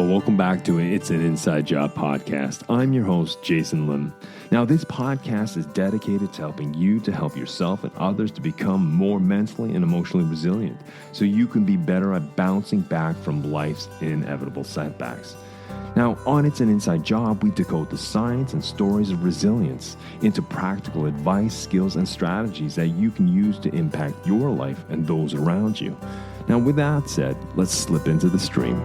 welcome back to It's an Inside Job podcast. I'm your host, Jason Lim. Now, this podcast is dedicated to helping you to help yourself and others to become more mentally and emotionally resilient so you can be better at bouncing back from life's inevitable setbacks. Now, on It's an Inside Job, we decode the science and stories of resilience into practical advice, skills, and strategies that you can use to impact your life and those around you. Now, with that said, let's slip into the stream.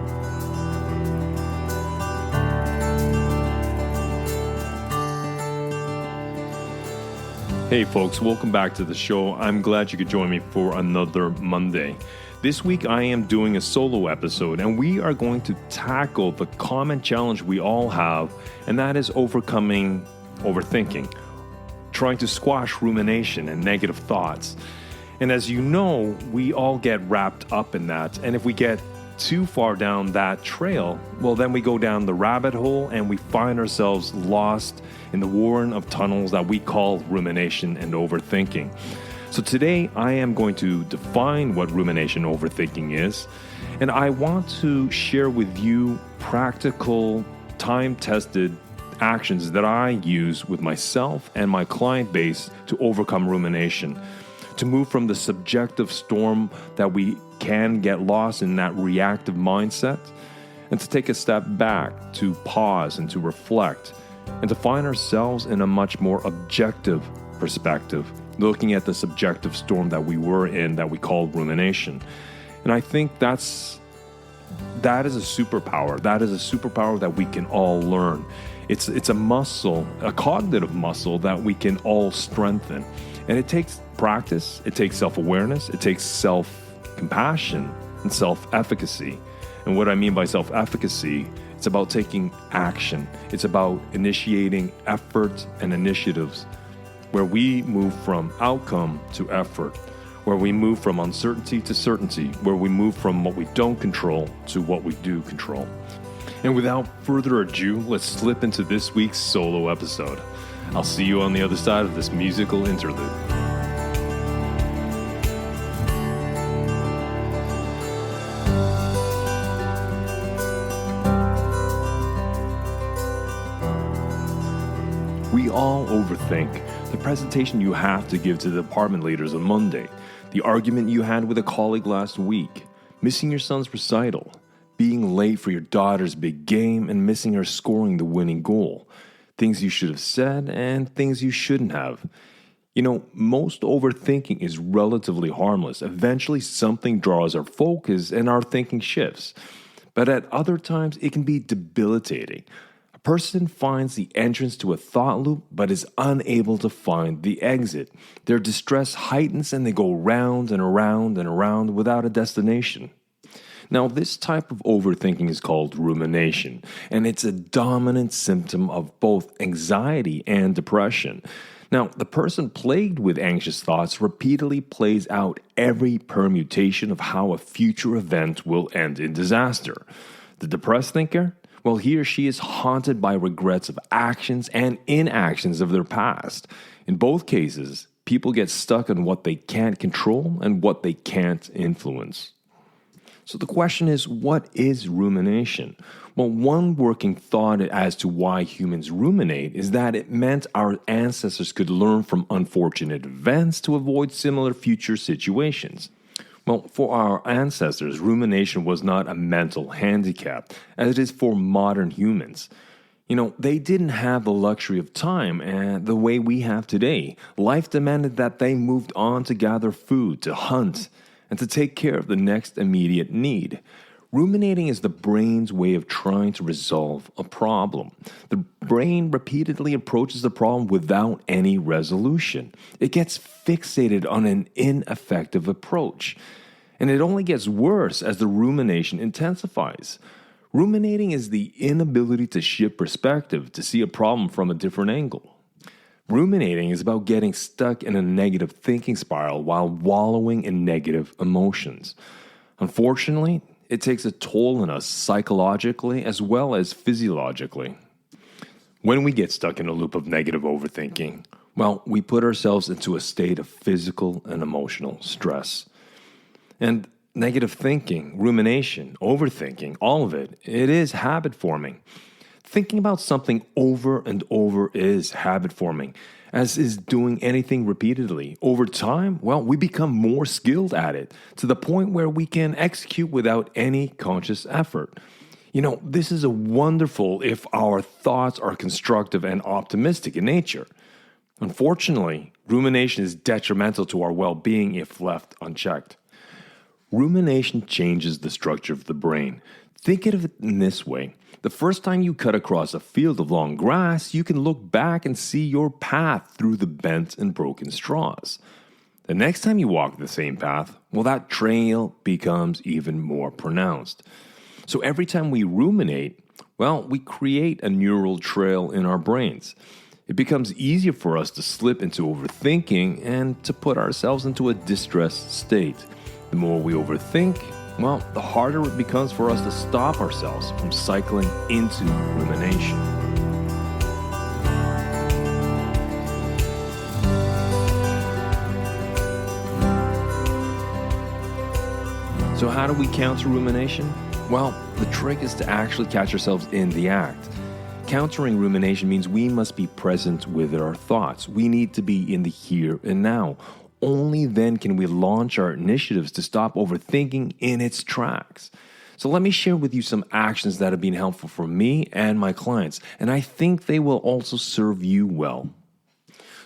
Hey folks, welcome back to the show. I'm glad you could join me for another Monday. This week I am doing a solo episode and we are going to tackle the common challenge we all have, and that is overcoming overthinking, trying to squash rumination and negative thoughts. And as you know, we all get wrapped up in that, and if we get too far down that trail, well, then we go down the rabbit hole and we find ourselves lost in the warren of tunnels that we call rumination and overthinking. So today I am going to define what rumination and overthinking is, and I want to share with you practical, time-tested actions that I use with myself and my client base to overcome rumination, to move from the subjective storm that we can get lost in that reactive mindset, and to take a step back, to pause and to reflect, and to find ourselves in a much more objective perspective, looking at the subjective storm that we were in that we called rumination. And I think that is a superpower. That is a superpower that we can all learn. It's a muscle, a cognitive muscle that we can all strengthen. And it takes practice, it takes self-awareness, it takes self-compassion and self-efficacy. And what I mean by self-efficacy, it's about taking action. It's about initiating efforts and initiatives where we move from outcome to effort, where we move from uncertainty to certainty, where we move from what we don't control to what we do control. And without further ado, let's slip into this week's solo episode. I'll see you on the other side of this musical interlude. We all overthink. The presentation you have to give to the department leaders on Monday, the argument you had with a colleague last week, missing your son's recital, being late for your daughter's big game and missing her scoring the winning goal, things you should have said and things you shouldn't have. You know, most overthinking is relatively harmless. Eventually something draws our focus and our thinking shifts. But at other times it can be debilitating. Person finds the entrance to a thought loop but is unable to find the exit. Their distress heightens and they go round and around and around without a destination. Now, this type of overthinking is called rumination, and it's a dominant symptom of both anxiety and depression. Now, the person plagued with anxious thoughts repeatedly plays out every permutation of how a future event will end in disaster. The depressed thinker? Well, he or she is haunted by regrets of actions and inactions of their past. In both cases, people get stuck on what they can't control and what they can't influence. So the question is, what is rumination? Well, one working thought as to why humans ruminate is that it meant our ancestors could learn from unfortunate events to avoid similar future situations. Well, for our ancestors, rumination was not a mental handicap, as it is for modern humans. You know, they didn't have the luxury of time the way we have today. Life demanded that they moved on to gather food, to hunt, and to take care of the next immediate need. Ruminating is the brain's way of trying to resolve a problem. The brain repeatedly approaches the problem without any resolution. It gets fixated on an ineffective approach. And it only gets worse as the rumination intensifies. Ruminating is the inability to shift perspective, to see a problem from a different angle. Ruminating is about getting stuck in a negative thinking spiral while wallowing in negative emotions. Unfortunately, it takes a toll on us psychologically as well as physiologically. When we get stuck in a loop of negative overthinking, well, we put ourselves into a state of physical and emotional stress. And negative thinking, rumination, overthinking, all of it is habit forming. Thinking about something over and over is habit forming, as is doing anything repeatedly. Over time, well, we become more skilled at it to the point where we can execute without any conscious effort. This is a wonderful if our thoughts are constructive and optimistic in nature. Unfortunately, rumination is detrimental to our well-being if left unchecked. Rumination changes the structure of the brain. Think of it in this way. The first time you cut across a field of long grass, you can look back and see your path through the bent and broken straws. The next time you walk the same path, well, that trail becomes even more pronounced. So every time we ruminate, well, we create a neural trail in our brains. It becomes easier for us to slip into overthinking and to put ourselves into a distressed state. The more we overthink, well, the harder it becomes for us to stop ourselves from cycling into rumination. So how do we counter rumination? Well, the trick is to actually catch ourselves in the act. Countering rumination means we must be present with our thoughts. We need to be in the here and now. Only then can we launch our initiatives to stop overthinking in its tracks. So let me share with you some actions that have been helpful for me and my clients, and I think they will also serve you well.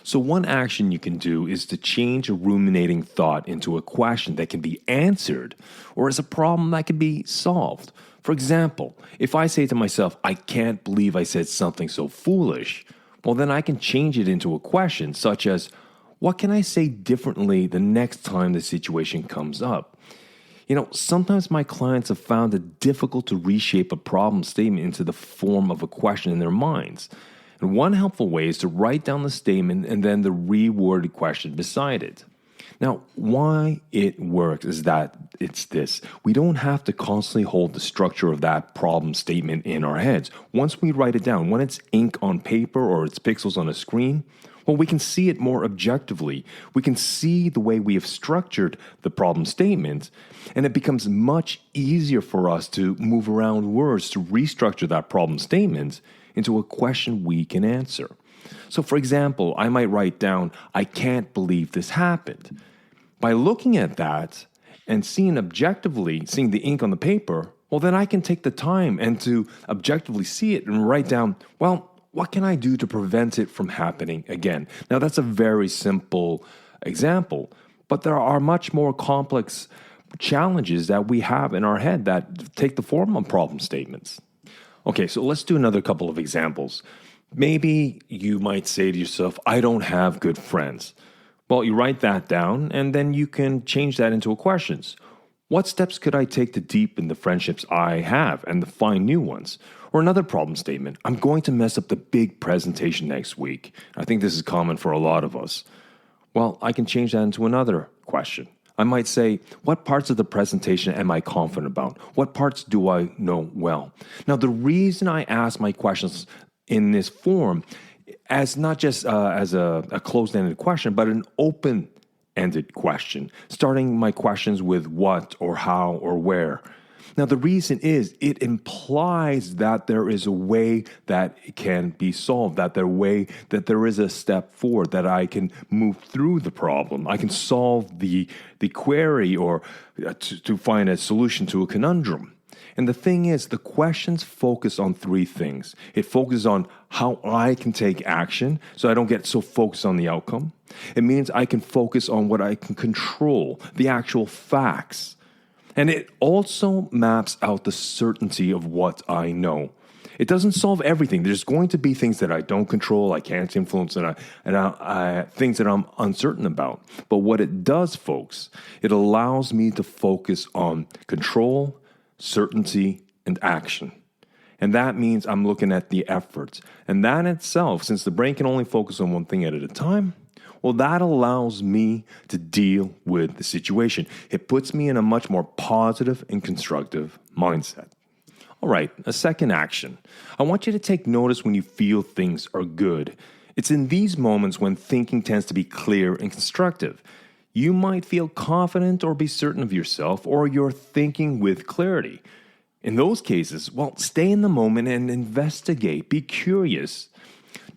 So one action you can do is to change a ruminating thought into a question that can be answered or as a problem that can be solved. For example, if I say to myself, I can't believe I said something so foolish, well then I can change it into a question such as, what can I say differently the next time the situation comes up? Sometimes my clients have found it difficult to reshape a problem statement into the form of a question in their minds. And one helpful way is to write down the statement and then the reworded question beside it. Now, why it works is that it's this. We don't have to constantly hold the structure of that problem statement in our heads. Once we write it down, when it's ink on paper or it's pixels on a screen, well, we can see it more objectively. We can see the way we have structured the problem statement, and it becomes much easier for us to move around words to restructure that problem statement into a question we can answer. So, for example, I might write down, I can't believe this happened. By looking at that and seeing the ink on the paper, well, then I can take the time and to objectively see it and write down, well, what can I do to prevent it from happening again? Now, that's a very simple example, but there are much more complex challenges that we have in our head that take the form of problem statements. Okay, so let's do another couple of examples. Maybe you might say to yourself, I don't have good friends. Well, you write that down, and then you can change that into a question. What steps could I take to deepen the friendships I have and to find new ones? Or another problem statement, I'm going to mess up the big presentation next week. I think this is common for a lot of us. Well, I can change that into another question. I might say, what parts of the presentation am I confident about? What parts do I know well? Now, the reason I ask my questions in this form as not just as a closed-ended question, but an open-ended question, starting my questions with what or how or where. Now, the reason is it implies that there is a way that it can be solved, that there is a step forward, that I can move through the problem. I can solve the query or to find a solution to a conundrum. And the thing is, the questions focus on three things. It focuses on how I can take action so I don't get so focused on the outcome. It means I can focus on what I can control, the actual facts. And it also maps out the certainty of what I know. It doesn't solve everything. There's going to be things that I don't control, I can't influence, and things that I'm uncertain about. But what it does, folks, it allows me to focus on control, certainty, and action. And that means I'm looking at the efforts. And that itself, since the brain can only focus on one thing at a time, well, that allows me to deal with the situation. It puts me in a much more positive and constructive mindset. All right, a second action. I want you to take notice when you feel things are good. It's in these moments when thinking tends to be clear and constructive. You might feel confident or be certain of yourself, or you're thinking with clarity. In those cases, well, stay in the moment and investigate. Be curious.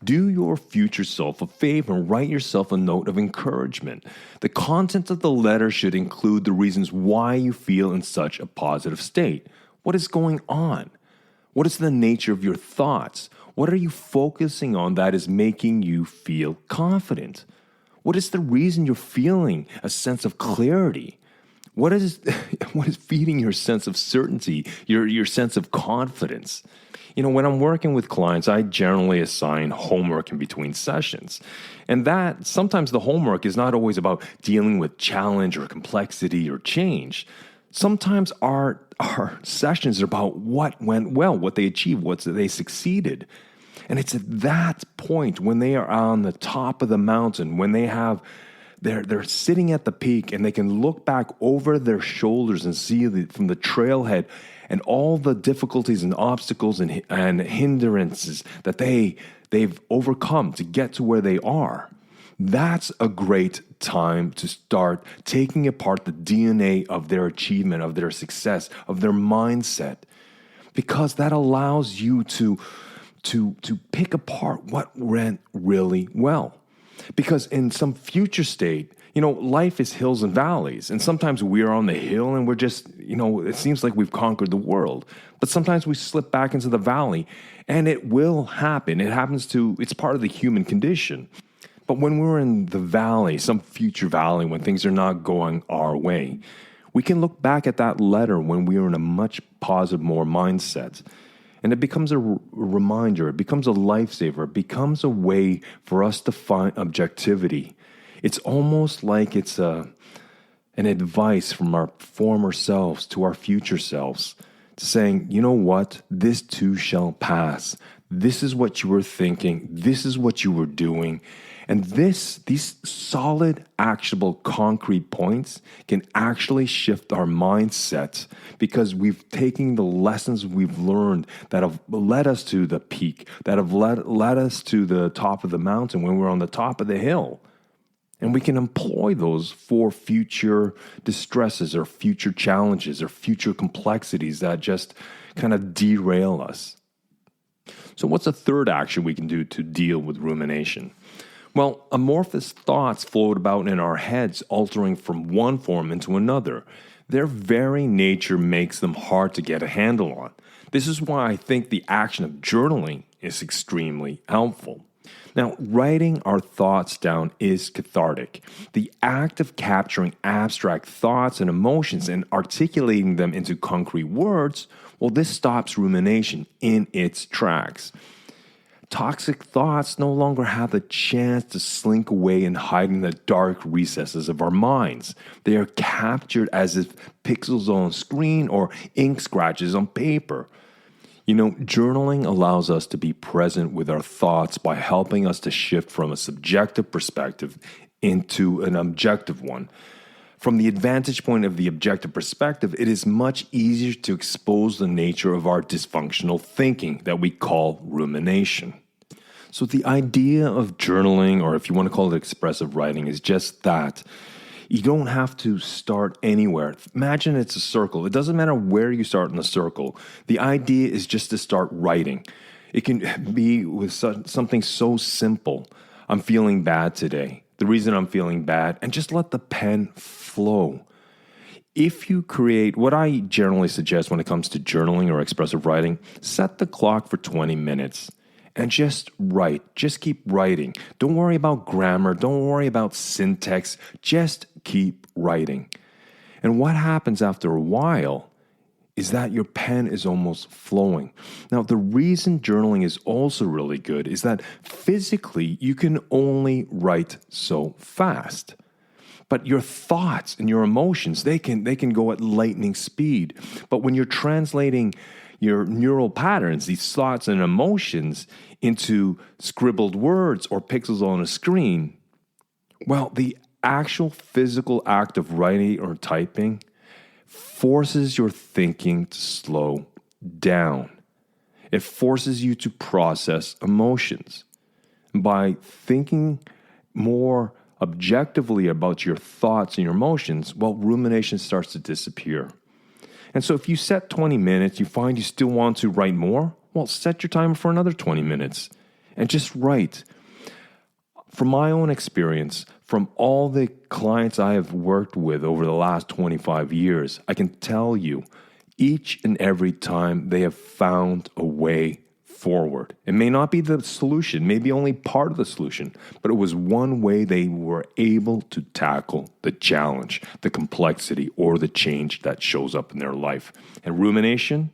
Do your future self a favor and write yourself a note of encouragement. The content of the letter should include the reasons why you feel in such a positive state. What is going on? What is the nature of your thoughts? What are you focusing on that is making you feel confident? What is the reason you're feeling a sense of clarity? What is feeding your sense of certainty, your sense of confidence? When I'm working with clients, I generally assign homework in between sessions. And that sometimes the homework is not always about dealing with challenge or complexity or change. Sometimes our sessions are about what went well, what they achieved, what they succeeded. And it's at that point when they are on the top of the mountain, when they're sitting at the peak and they can look back over their shoulders and see from the trailhead and all the difficulties and obstacles and hindrances that they've overcome to get to where they are. That's a great time to start taking apart the DNA of their achievement, of their success, of their mindset, because that allows you to pick apart what went really well. Because in some future state, life is hills and valleys. And sometimes we're on the hill and we're just, it seems like we've conquered the world. But sometimes we slip back into the valley, and it will happen. It's part of the human condition. But when we're in the valley, some future valley, when things are not going our way, we can look back at that letter when we are in a much positive, more mindset. And it becomes a reminder, it becomes a lifesaver, it becomes a way for us to find objectivity. It's almost like it's an advice from our former selves to our future selves, saying, you know what, this too shall pass. This is what you were thinking. This is what you were doing. And these solid, actionable, concrete points can actually shift our mindset because we've taken the lessons we've learned that have led us to the peak, that have led us to the top of the mountain when we're on the top of the hill. And we can employ those for future distresses or future challenges or future complexities that just kind of derail us. So what's a third action we can do to deal with rumination? Well, amorphous thoughts float about in our heads, altering from one form into another. Their very nature makes them hard to get a handle on. This is why I think the action of journaling is extremely helpful. Now, writing our thoughts down is cathartic. The act of capturing abstract thoughts and emotions and articulating them into concrete words, well, this stops rumination in its tracks. Toxic thoughts no longer have the chance to slink away and hide in the dark recesses of our minds. They are captured as if pixels on a screen or ink scratches on paper. Journaling allows us to be present with our thoughts by helping us to shift from a subjective perspective into an objective one. From the advantage point of the objective perspective, it is much easier to expose the nature of our dysfunctional thinking that we call rumination. So the idea of journaling, or if you want to call it expressive writing, is just that. You don't have to start anywhere. Imagine it's a circle. It doesn't matter where you start in the circle. The idea is just to start writing. It can be with something so simple. I'm feeling bad today. The reason I'm feeling bad, and just let the pen flow. If you create, what I generally suggest when it comes to journaling or expressive writing, set the clock for 20 minutes and just write. Just keep writing. Don't worry about grammar. Don't worry about syntax. Just keep writing. And what happens after a while is that your pen is almost flowing. Now, the reason journaling is also really good is that physically you can only write so fast. But your thoughts and your emotions, they can go at lightning speed. But when you're translating your neural patterns, these thoughts and emotions, into scribbled words or pixels on a screen, well, the actual physical act of writing or typing forces your thinking to slow down. It forces you to process emotions. By thinking more objectively about your thoughts and your emotions, well, rumination starts to disappear. And so if you set 20 minutes, you find you still want to write more, well, set your timer for another 20 minutes and just write. From my own experience, from all the clients I have worked with over the last 25 years, I can tell you each and every time they have found a way forward. It may not be the solution, maybe only part of the solution, but it was one way they were able to tackle the challenge, the complexity, or the change that shows up in their life. And rumination,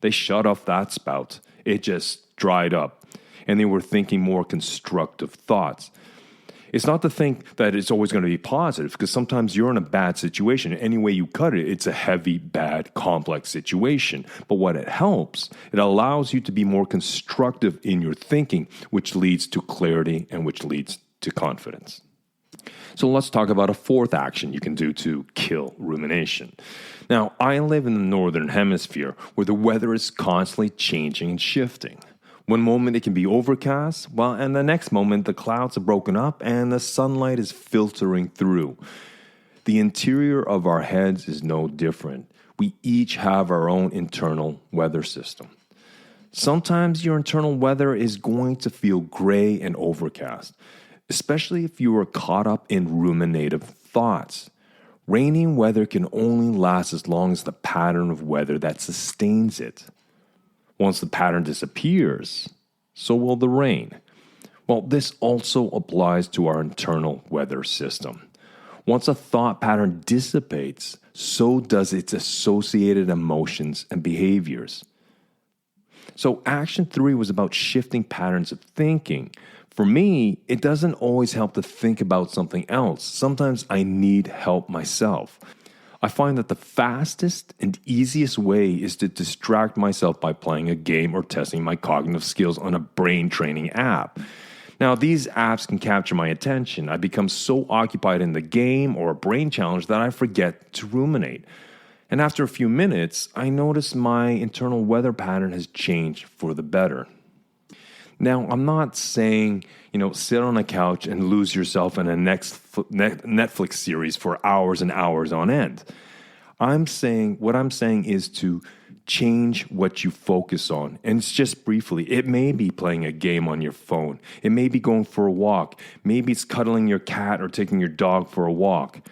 they shut off that spout. It just dried up, and they were thinking more constructive thoughts. It's not to think that it's always going to be positive, because sometimes you're in a bad situation. Any way you cut it, it's a heavy, bad, complex situation. But what it helps, it allows you to be more constructive in your thinking, which leads to clarity and which leads to confidence. So let's talk about a fourth action you can do to kill rumination. Now, I live in the northern hemisphere where the weather is constantly changing and shifting. One moment it can be overcast, and the next moment the clouds are broken up and the sunlight is filtering through. The interior of our heads is no different. We each have our own internal weather system. Sometimes your internal weather is going to feel gray and overcast, especially if you are caught up in ruminative thoughts. Rainy weather can only last as long as the pattern of weather that sustains it. Once the pattern disappears, so will the rain. Well, this also applies to our internal weather system. Once a thought pattern dissipates, so does its associated emotions and behaviors. So action 3 was about shifting patterns of thinking. For me, it doesn't always help to think about something else. Sometimes I need help myself. I find that the fastest and easiest way is to distract myself by playing a game or testing my cognitive skills on a brain training app. Now, these apps can capture my attention. I become so occupied in the game or a brain challenge that I forget to ruminate. And after a few minutes, I notice my internal weather pattern has changed for the better. Now, I'm not saying, sit on a couch and lose yourself in a Netflix series for hours and hours on end. What I'm saying is to change what you focus on. And it's just briefly. It may be playing a game on your phone. It may be going for a walk. Maybe it's cuddling your cat or taking your dog for a walk.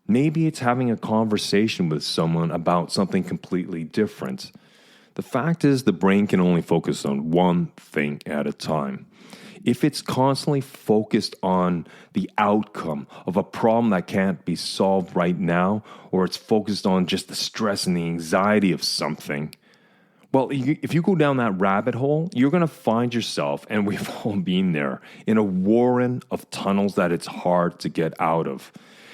Maybe it's having a conversation with someone about something completely different. The fact is, the brain can only focus on one thing at a time. If it's constantly focused on the outcome of a problem that can't be solved right now, or it's focused on just the stress and the anxiety of something, well, if you go down that rabbit hole, you're going to find yourself, and we've all been there, in a warren of tunnels that it's hard to get out of.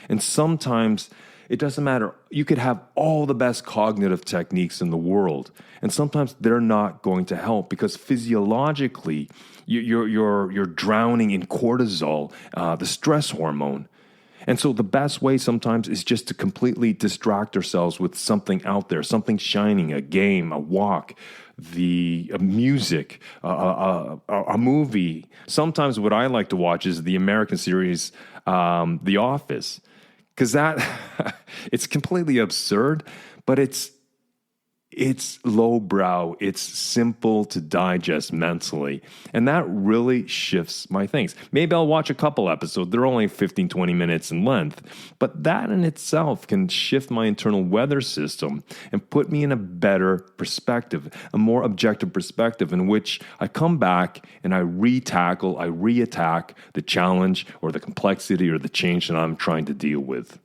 And sometimes it doesn't matter. You could have all the best cognitive techniques in the world, and sometimes they're not going to help because physiologically you're drowning in cortisol, the stress hormone. And so the best way sometimes is just to completely distract ourselves with something out there, something shining, a game, a walk, a music, a movie. Sometimes what I like to watch is the American series, The Office. Because it's completely absurd, but it's lowbrow, it's simple to digest mentally, and that really shifts my things. Maybe I'll watch a couple episodes, they're only 15, 20 minutes in length, but that in itself can shift my internal weather system and put me in a better perspective, a more objective perspective in which I come back and I reattack the challenge or the complexity or the change that I'm trying to deal with.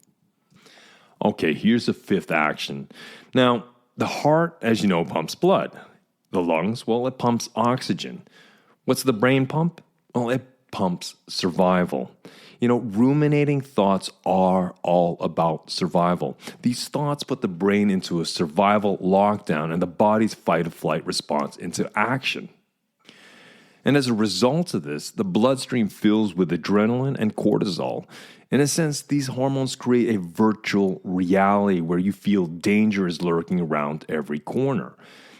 Okay, here's the fifth action. Now, the heart, as you know, pumps blood. The lungs, well, it pumps oxygen. What's the brain pump? Well, it pumps survival. Ruminating thoughts are all about survival. These thoughts put the brain into a survival lockdown and the body's fight-or-flight response into action. And as a result of this, the bloodstream fills with adrenaline and cortisol. In a sense, these hormones create a virtual reality where you feel danger is lurking around every corner.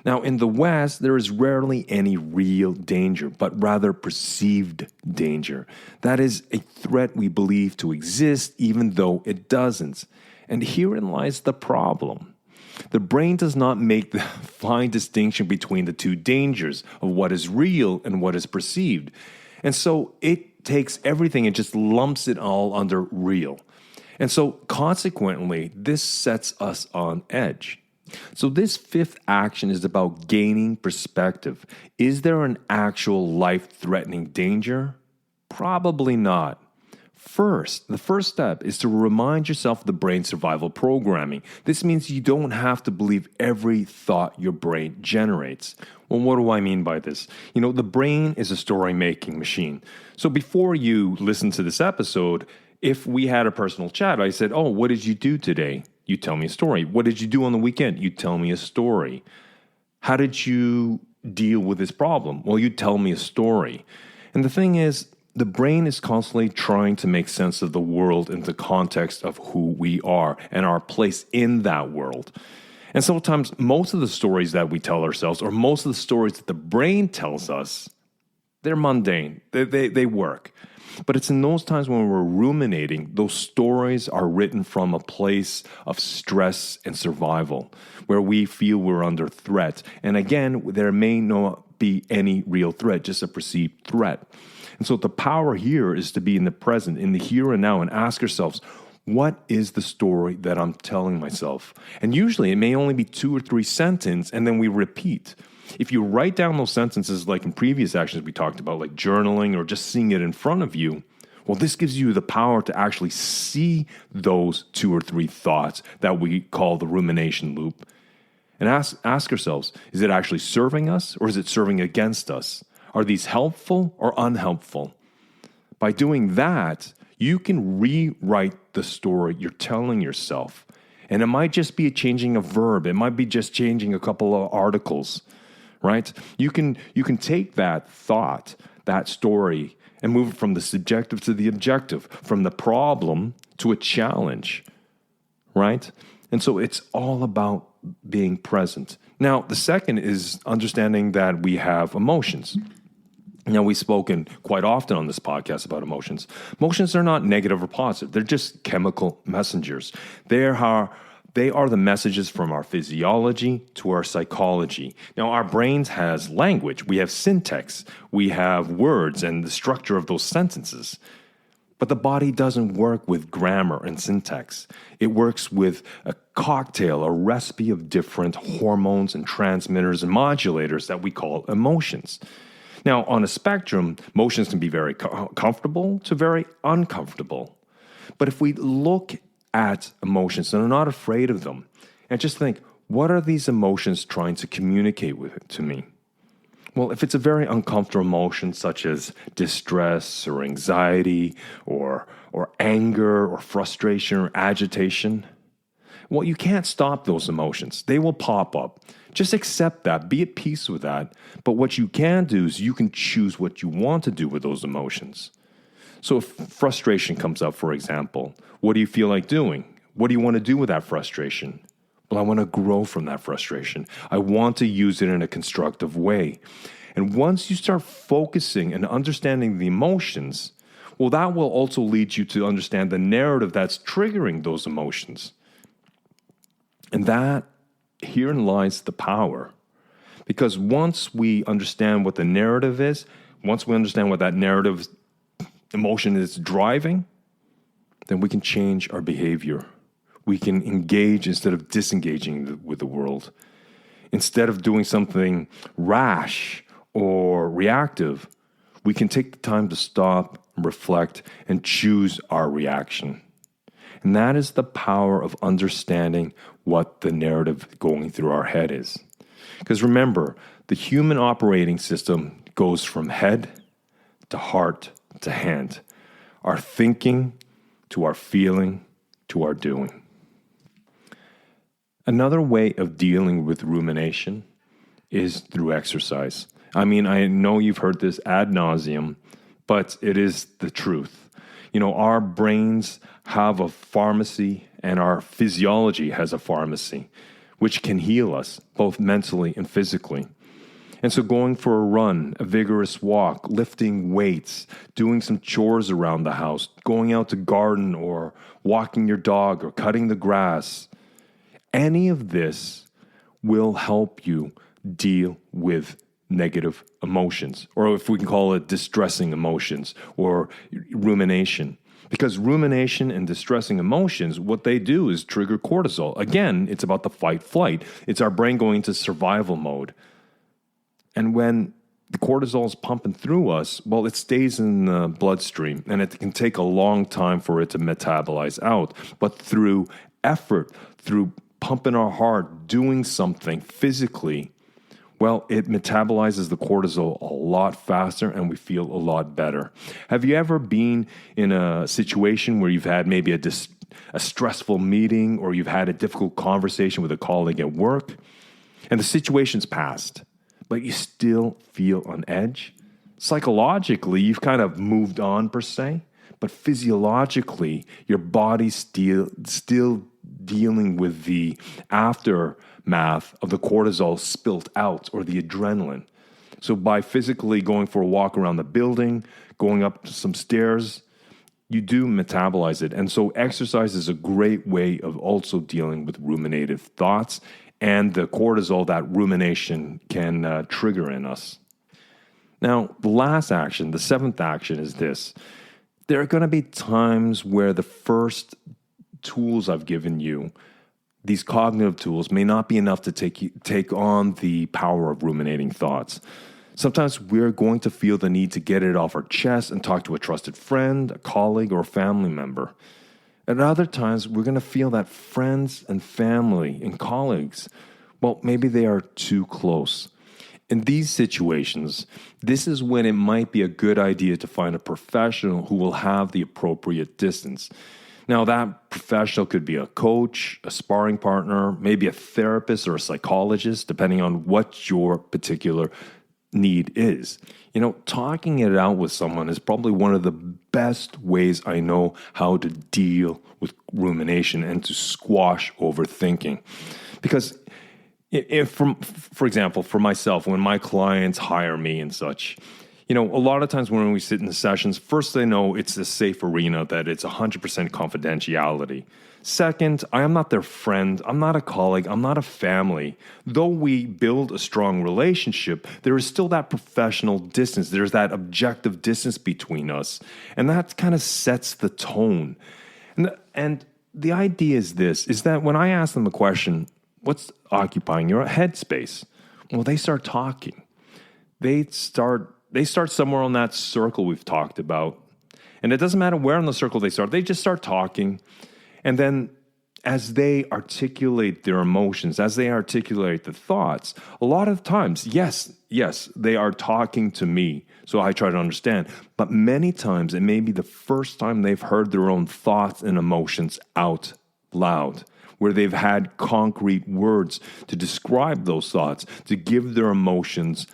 Now, in the West, there is rarely any real danger, but rather perceived danger. That is a threat we believe to exist, even though it doesn't. And herein lies the problem. The brain does not make the fine distinction between the two dangers of what is real and what is perceived. And so it takes everything and just lumps it all under real. And so consequently, this sets us on edge. So this fifth action is about gaining perspective. Is there an actual life-threatening danger? Probably not. The first step is to remind yourself of the brain's survival programming. This means you don't have to believe every thought your brain generates. Well, what do I mean by this? The brain is a story-making machine. So before you listen to this episode, if we had a personal chat, I said, "Oh, what did you do today?" You tell me a story. "What did you do on the weekend?" You tell me a story. "How did you deal with this problem?" Well, you tell me a story. And the thing is, the brain is constantly trying to make sense of the world in the context of who we are and our place in that world. And sometimes most of the stories that we tell ourselves, or most of the stories that the brain tells us, they're mundane. They work. But it's in those times when we're ruminating, those stories are written from a place of stress and survival, where we feel we're under threat. And again, there may not be any real threat, just a perceived threat. And so the power here is to be in the present, in the here and now, and ask ourselves, what is the story that I'm telling myself? And usually it may only be 2 or 3 sentences, and then we repeat. If you write down those sentences, like in previous actions we talked about, like journaling or just seeing it in front of you, well, this gives you the power to actually see those 2 or 3 thoughts that we call the rumination loop. And ask ourselves, is it actually serving us or is it serving against us? Are these helpful or unhelpful? By doing that, you can rewrite the story you're telling yourself. And it might just be changing a verb. It might be just changing a couple of articles, right? You can take that thought, that story, and move it from the subjective to the objective, from the problem to a challenge, right? And so it's all about being present. Now, the second is understanding that we have emotions. Now, we've spoken quite often on this podcast about emotions. Emotions are not negative or positive. They're just chemical messengers. They are the messages from our physiology to our psychology. Now, our brains has language. We have syntax. We have words and the structure of those sentences. But the body doesn't work with grammar and syntax. It works with a cocktail, a recipe of different hormones and transmitters and modulators that we call emotions. Now, on a spectrum, emotions can be very comfortable to very uncomfortable. But if we look at emotions and are not afraid of them, and just think, what are these emotions trying to communicate to me? Well, if it's a very uncomfortable emotion, such as distress or anxiety or anger or frustration or agitation, well, you can't stop those emotions. They will pop up. Just accept that. Be at peace with that. But what you can do is you can choose what you want to do with those emotions. So if frustration comes up, for example, what do you feel like doing? What do you want to do with that frustration? Well, I want to grow from that frustration. I want to use it in a constructive way. And once you start focusing and understanding the emotions, well, that will also lead you to understand the narrative that's triggering those emotions. And herein lies the power. Because once we understand what the narrative is, once we understand what that narrative emotion is driving, then we can change our behavior. We can engage instead of disengaging with the world. Instead of doing something rash or reactive, we can take the time to stop, reflect, and choose our reaction. And that is the power of understanding what the narrative going through our head is. Because remember, the human operating system goes from head to heart to hand. Our thinking to our feeling to our doing. Another way of dealing with rumination is through exercise. I mean, I know you've heard this ad nauseum, but it is the truth. Our brains have a pharmacy and our physiology has a pharmacy. which can heal us both mentally and physically. And so going for a run, a vigorous walk, lifting weights, doing some chores around the house, going out to garden or walking your dog or cutting the grass, any of this will help you deal with negative emotions, or if we can call it distressing emotions or rumination. Because rumination and distressing emotions, what they do is trigger cortisol. Again, it's about the fight flight. It's our brain going into survival mode. And when the cortisol is pumping through us, well, it stays in the bloodstream, and it can take a long time for it to metabolize out. But through effort, through pumping our heart, doing something physically, well, it metabolizes the cortisol a lot faster and we feel a lot better. Have you ever been in a situation where you've had maybe a stressful meeting, or you've had a difficult conversation with a colleague at work, and the situation's passed, but you still feel on edge? Psychologically, you've kind of moved on per se, but physiologically, your body's still dealing with the aftermath of the cortisol spilt out, or the adrenaline. So by physically going for a walk around the building, going up some stairs, you do metabolize it. And so exercise is a great way of also dealing with ruminative thoughts and the cortisol that rumination can trigger in us. Now, the last action, the seventh action, is this. There are going to be times where the first tools I've given you, these cognitive tools, may not be enough to take on the power of ruminating thoughts. Sometimes we're going to feel the need to get it off our chest and talk to a trusted friend, a colleague, or a family member. At other times, we're going to feel that friends and family and colleagues, well, maybe they are too close. In these situations, this is when it might be a good idea to find a professional who will have the appropriate distance. Now, that professional could be a coach, a sparring partner, maybe a therapist or a psychologist, depending on what your particular need is. Talking it out with someone is probably one of the best ways I know how to deal with rumination and to squash overthinking. Because for example, for myself, when my clients hire me and such, a lot of times when we sit in the sessions, first they know it's a safe arena, that it's 100% confidentiality. Second, I am not their friend, I'm not a colleague, I'm not a family. Though we build a strong relationship, there is still that professional distance. There's that objective distance between us. And that kind of sets the tone. And the idea is this, is that when I ask them a question, what's occupying your headspace? Well, they start talking. They start somewhere on that circle we've talked about. And it doesn't matter where on the circle they just start talking. And then as they articulate their emotions, as they articulate the thoughts, a lot of times, yes, they are talking to me, so I try to understand. But many times, it may be the first time they've heard their own thoughts and emotions out loud, where they've had concrete words to describe those thoughts, to give their emotions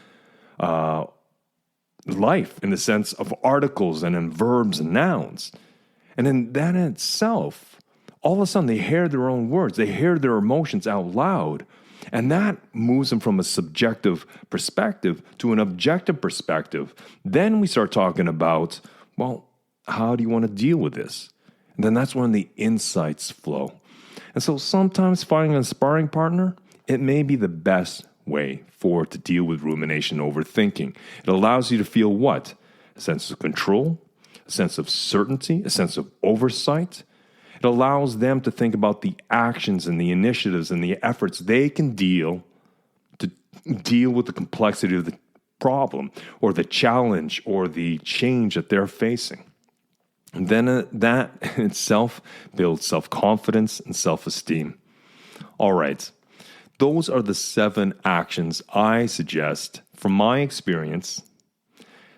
life in the sense of articles and in verbs and nouns. And then that in itself, all of a sudden they hear their own words, they hear their emotions out loud, and that moves them from a subjective perspective to an objective perspective. Then we start talking about, well, how do you want to deal with this? And then that's when the insights flow. And so sometimes finding a sparring partner, it may be the best way to deal with rumination and overthinking. It allows you to feel what? A sense of control, a sense of certainty, a sense of oversight. It allows them to think about the actions and the initiatives and the efforts they can deal with the complexity of the problem or the challenge or the change that they're facing. And then that in itself builds self-confidence and self-esteem. All right. Those are the 7 actions I suggest, from my experience,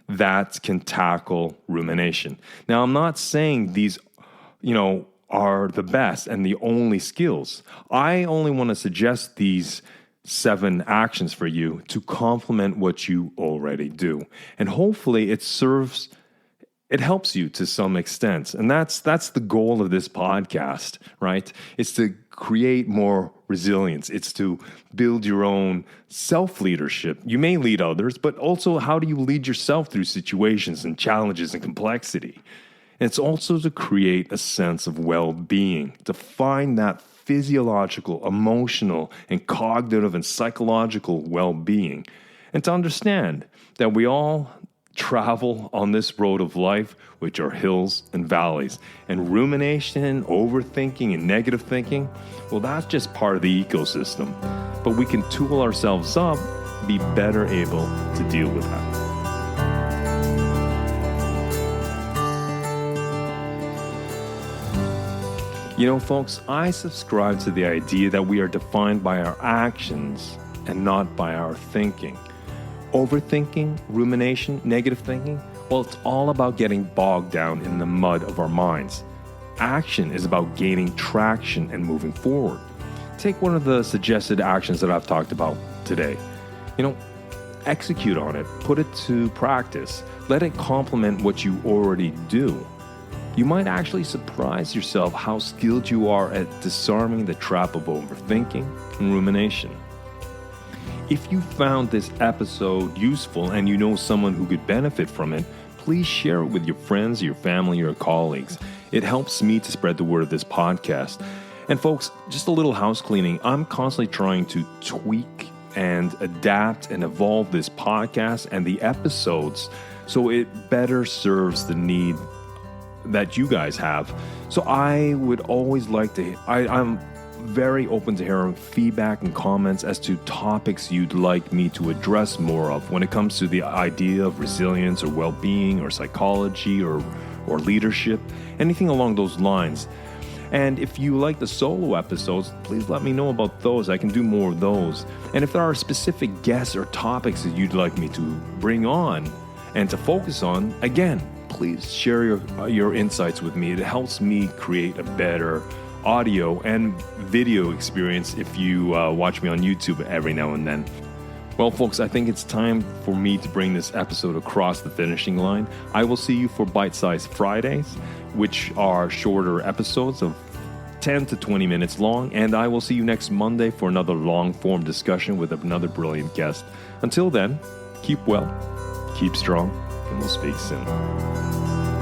that can tackle rumination. Now, I'm not saying these, are the best and the only skills. I only want to suggest these 7 actions for you to complement what you already do. And hopefully it serves it helps you to some extent. And that's the goal of this podcast, right? It's to create more resilience. It's to build your own self-leadership. You may lead others, but also how do you lead yourself through situations and challenges and complexity? And it's also to create a sense of well-being, to find that physiological, emotional, and cognitive and psychological well-being, and to understand that we all travel on this road of life, which are hills and valleys. And rumination, overthinking, and negative thinking, well, that's just part of the ecosystem. But we can tool ourselves up, be better able to deal with that. You know, folks, I subscribe to the idea that we are defined by our actions and not by our thinking. Overthinking, rumination, negative thinking, well, it's all about getting bogged down in the mud of our minds. Action is about gaining traction and moving forward. Take one of the suggested actions that I've talked about today. Execute on it, put it to practice, let it complement what you already do. You might actually surprise yourself how skilled you are at disarming the trap of overthinking and rumination. If you found this episode useful and you know someone who could benefit from it, please share it with your friends, your family, your colleagues. It helps me to spread the word of this podcast. And folks, just a little house cleaning. I'm constantly trying to tweak and adapt and evolve this podcast and the episodes so it better serves the need that you guys have. So I would always like to, I'm very open to hearing feedback and comments as to topics you'd like me to address more of when it comes to the idea of resilience or well-being or psychology or leadership, anything along those lines. And if you like the solo episodes, please let me know about those. I can do more of those. And if there are specific guests or topics that you'd like me to bring on and to focus on, again, please share your insights with me. It helps me create a better audio and video experience if you watch me on YouTube every now and then. Well, folks, I think it's time for me to bring this episode across the finishing line. I will see you for Bite-Sized Fridays, which are shorter episodes of 10 to 20 minutes long, and I will see you next Monday for another long-form discussion with another brilliant guest. Until then, keep well, keep strong, and we'll speak soon.